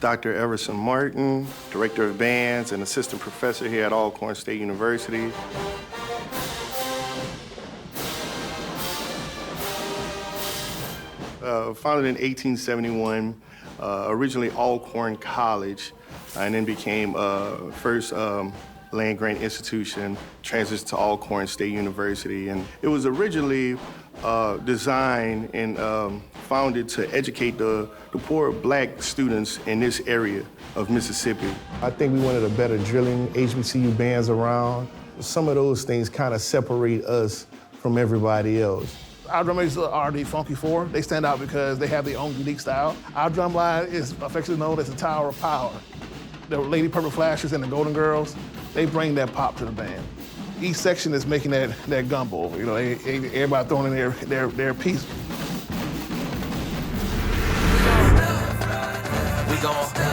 Dr. Everson Martin, Director of Bands and Assistant Professor here at Alcorn State University. Founded in 1871, originally Alcorn College, and then became first land-grant institution, transitioned to Alcorn State University. And it was originally designed and founded to educate the poor black students in this area of Mississippi. I think we wanted a better drilling HBCU bands around. Some of those things kind of separate us from everybody else. Our drum majors are the Funky Four. They stand out because they have their own unique style. Our drum line is affectionately known as the Tower of Power. The Lady Purple Flashers and the Golden Girls, they bring that pop to the band. Each section is making that gumbo. You know, everybody throwing in their piece. We gon'